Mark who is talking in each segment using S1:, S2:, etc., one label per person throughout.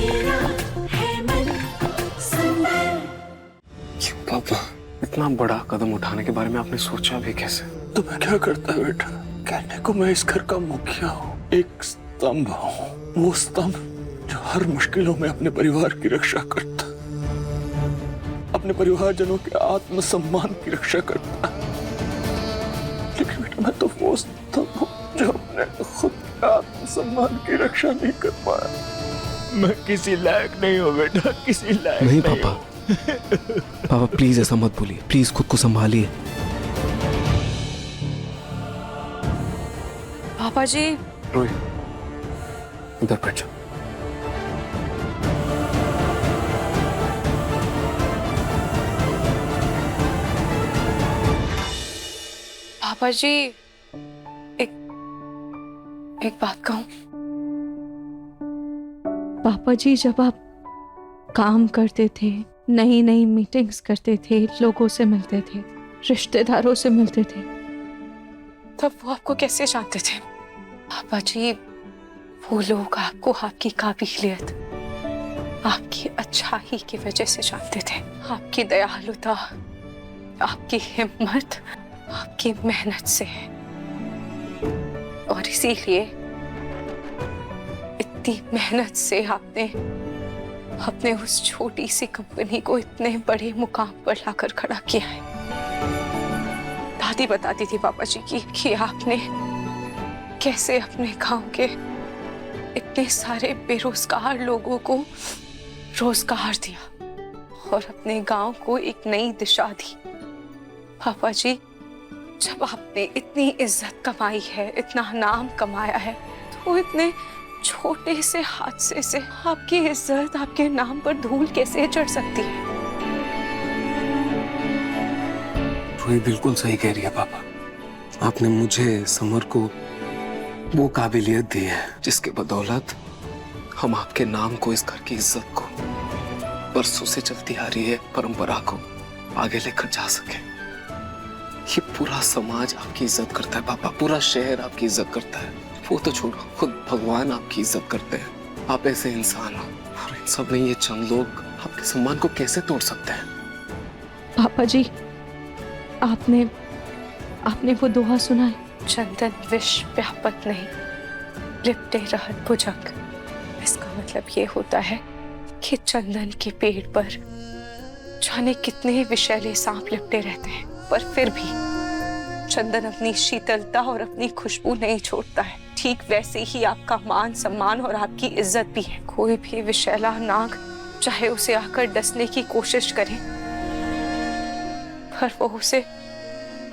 S1: मेरा है मन सुंदर।
S2: क्यों पापा, इतना बड़ा कदम उठाने के बारे में आपने सोचा भी कैसे?
S3: तो मैं क्या करता बेटा, कहने को मैं इस घर का मुखिया हूँ, एक स्तंभ हूँ, वो स्तंभ जो हर मुश्किलों में अपने परिवार की रक्षा करता, अपने परिवारजनों के आत्मसम्मान की रक्षा करता। लेकिन बेटा मैं तो वो स्तंभ हूँ जो अपने खुद के आत्मसम्मान की रक्षा नहीं कर पाया। मैं किसी लायक नहीं हूँ बेटा, किसी लायक
S2: नहीं पापा। पापा प्लीज ऐसा मत बोलिए, प्लीज खुद को संभालिए।
S4: पापा जी।
S2: रोहित इधर बैठ जाओ।
S4: पापा जी, एक बात कहूं? पापा जी, जब आप काम करते थे, नई नई मीटिंग्स करते थे, लोगों से मिलते थे, रिश्तेदारों से मिलते थे, तब वो आपको कैसे जानते थे? पापा जी, वो लोग आपको आपकी काबिलियत, आपकी अच्छाई की वजह से जानते थे, आपकी दयालुता, आपकी हिम्मत, आपकी मेहनत से। और इसीलिए इतनी मेहनत से आपने उस छोटी सी कंपनी को इतने बड़े मुकाम पर लाकर खड़ा किया है। दादी बताती थी पापा जी कि आपने कैसे अपने गांव के इतने सारे बेरोजगार लोगों को रोजगार दिया और अपने गांव को एक नई दिशा दी। पापा जी, जब आपने इतनी इज्जत कमाई है, इतना नाम कमाया है, तो इतने छोटे से हादसे से आपकी इज्जत, आपके नाम पर धूल कैसे चढ़ सकती है?
S2: रोहित बिल्कुल सही कह रही है पापा। आपने मुझे, समर को वो काबिलियत दी है जिसके बदौलत हम आपके नाम को, इस घर की इज्जत को, बरसों से चलती आ रही है परंपरा को आगे लेकर जा सके। ये पूरा समाज आपकी इज्जत करता है पापा, पूरा शहर आपकी इज्जत करता है। वो तो छोड़ो, खुद भगवान आपकी इज्जत करते हैं। आप ऐसे इंसान हो और इन सब में ये चंद लोग आपके सम्मान को कैसे तोड़ सकते हैं?
S4: पापा जी, आपने वो दोहा सुना है, चंदन विष व्यापत नहीं, लिपटे रहत भुजंग। इसका मतलब ये होता है कि चंदन के पेड़ पर जाने कितने विषैले सांप लिपटे रहते हैं, पर फिर भी चंदन अपनी शीतलता और अपनी खुशबू नहीं छोड़ता है। ठीक वैसे ही आपका मान सम्मान और आपकी इज्जत भी है। कोई भी विषैला नाग चाहे उसे आकर डसने की कोशिश करे, पर वो उसे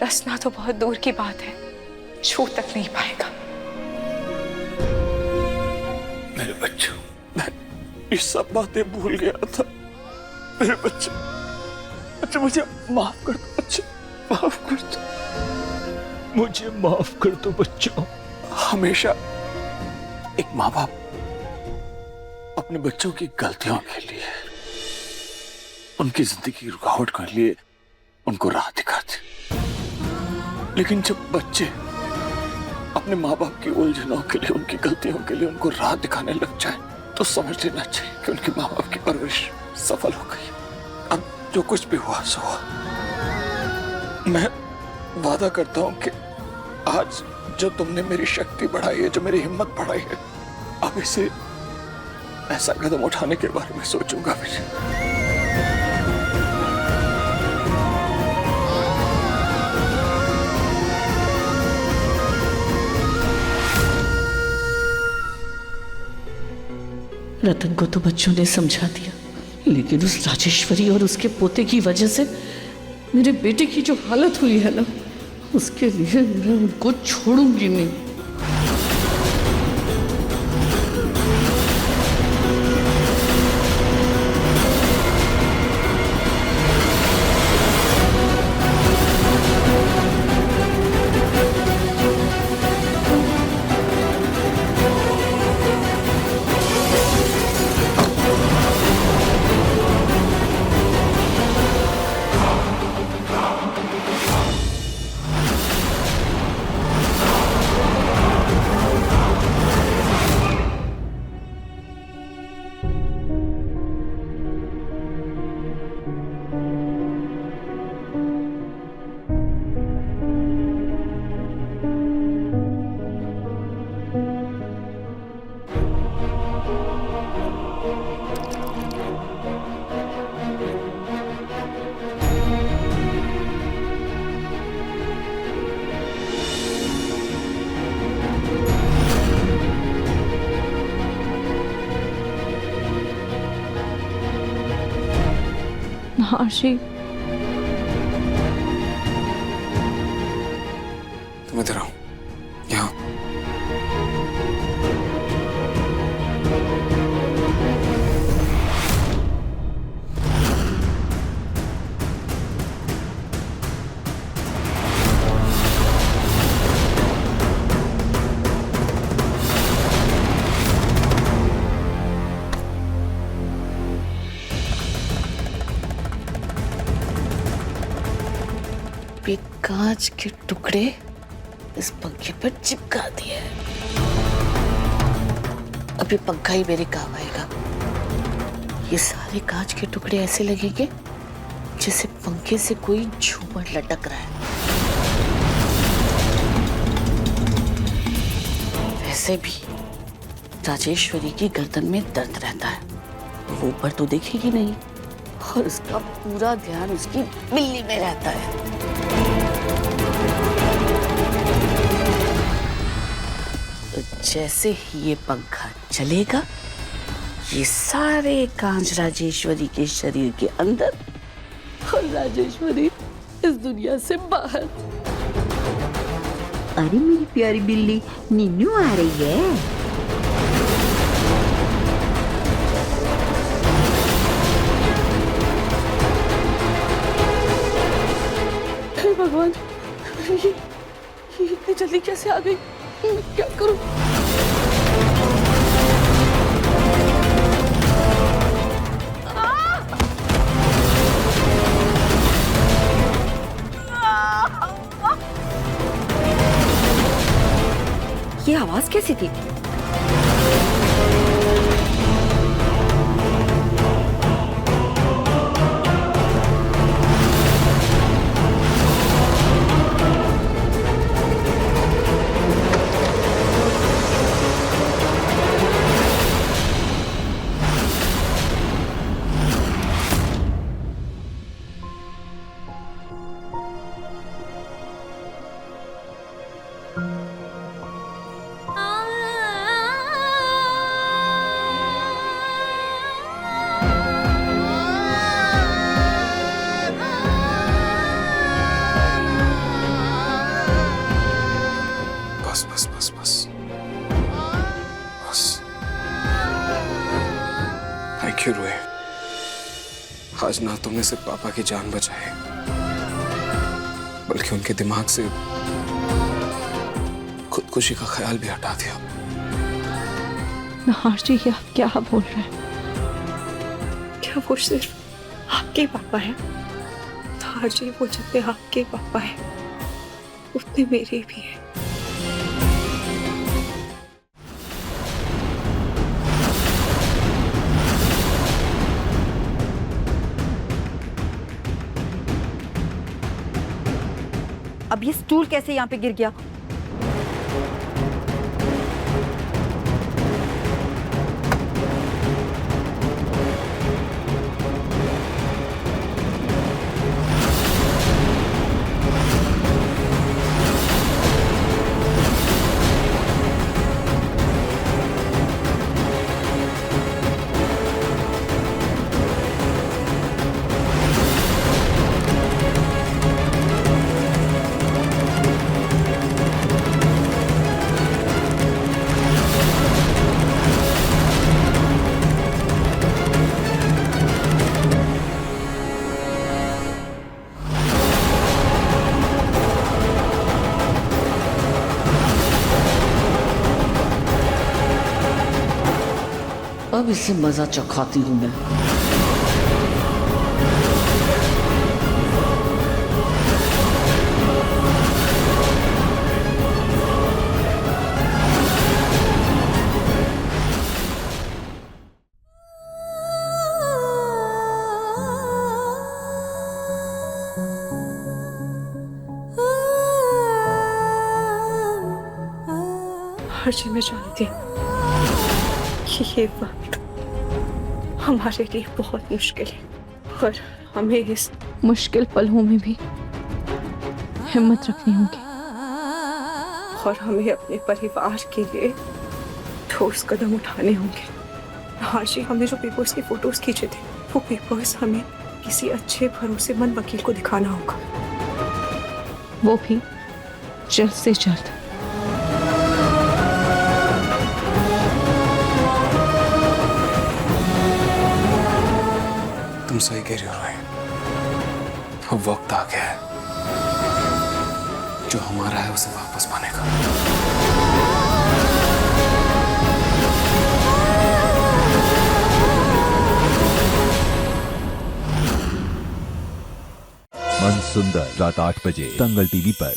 S4: डसना तो बहुत दूर की बात है, छू तक नहीं पाएगा।
S3: मेरे बच्चों, मैं ये सब बातें भूल गया था। मेरे बच्चे, अच्छा मुझे माफ कर दो बच्चे, माफ कर दो, मुझे माफ कर दो बच्चों। हमेशा एक माँ बाप अपने बच्चों की गलतियों के लिए, उनकी जिंदगी की रुकावट के लिए उनको राह दिखाते, लेकिन जब बच्चे अपने माँ बाप की उलझनों के लिए, उनकी गलतियों के लिए उनको राह दिखाने लग जाए, तो समझ लेना चाहिए कि उनके माँ बाप की परवरिश सफल हो गई। अब जो कुछ भी हुआ सो हुआ। मैं वादा करता हूं कि आज जो तुमने मेरी शक्ति बढ़ाई है, जो मेरी हिम्मत बढ़ाई है, अब इसे ऐसा कदम उठाने के बारे में सोचूंगा भी।
S5: रतन को तो बच्चों ने समझा दिया, लेकिन उस राजेश्वरी और उसके पोते की वजह से मेरे बेटे की जो हालत हुई है ना, उसके लिए मैं उनको छोड़ूंगी नहीं।
S4: नहाशी,
S2: तुम इधर आओ, यहाँ।
S5: पे कांच के टुकड़े इस पंखे पर चिपका दिए। अभी पंखा ही मेरे काम आएगा। ये सारे कांच के टुकड़े ऐसे लगेंगे जैसे पंखे से कोई झूमर लटक रहा है। वैसे भी राजेश्वरी की गर्दन में दर्द रहता है, वो ऊपर तो देखेगी नहीं और उसका पूरा ध्यान उसकी बिल्ली में रहता है। तो जैसे ही ये पंखा चलेगा, ये सारे कांच राजेश्वरी के शरीर के अंदर और राजेश्वरी इस दुनिया से बाहर।
S6: अरे मेरी प्यारी बिल्ली, नीनू आ रही है।
S5: हे भगवान, ये इतनी जल्दी कैसे आ गई? मैं क्या करूं?
S6: ये आवाज कैसी थी?
S2: बस बस बस बस बस। Thank you Ruhi. आज ना तुमने सिर्फ पापा की जान बचाई, बल्कि उनके दिमाग से खुदकुशी का ख्याल भी हटा दिया।
S4: नहाश जी, ये आप क्या बोल रहे हैं? क्या वो सिर्फ आपके पापा हैं? नहाश जी, वो जितने आपके पापा हैं उतने मेरे भी हैं।
S6: अब ये स्टूल कैसे यहाँ पे गिर गया?
S5: अब इससे मजा चखाती हूं मैं।
S4: हर्षी, मैं जानती हूँ कि ये वक्त हमारे लिए बहुत मुश्किल है, पर हमें इस मुश्किल पलों में भी हिम्मत रखनी होगी और हमें अपने परिवार के लिए ठोस कदम उठाने होंगे। हर्षी, हमने जो पेपर्स की फोटोज खींचे थे, वो पेपर्स हमें किसी अच्छे भरोसेमंद वकील को दिखाना होगा, वो भी जल्द से जल्द।
S2: तुम सही कह रही हो रोहिणी, अब वक्त आ गया है जो हमारा है उसे वापस पाने का।
S7: मन सुंदर रात 8 बजे दंगल टीवी पर।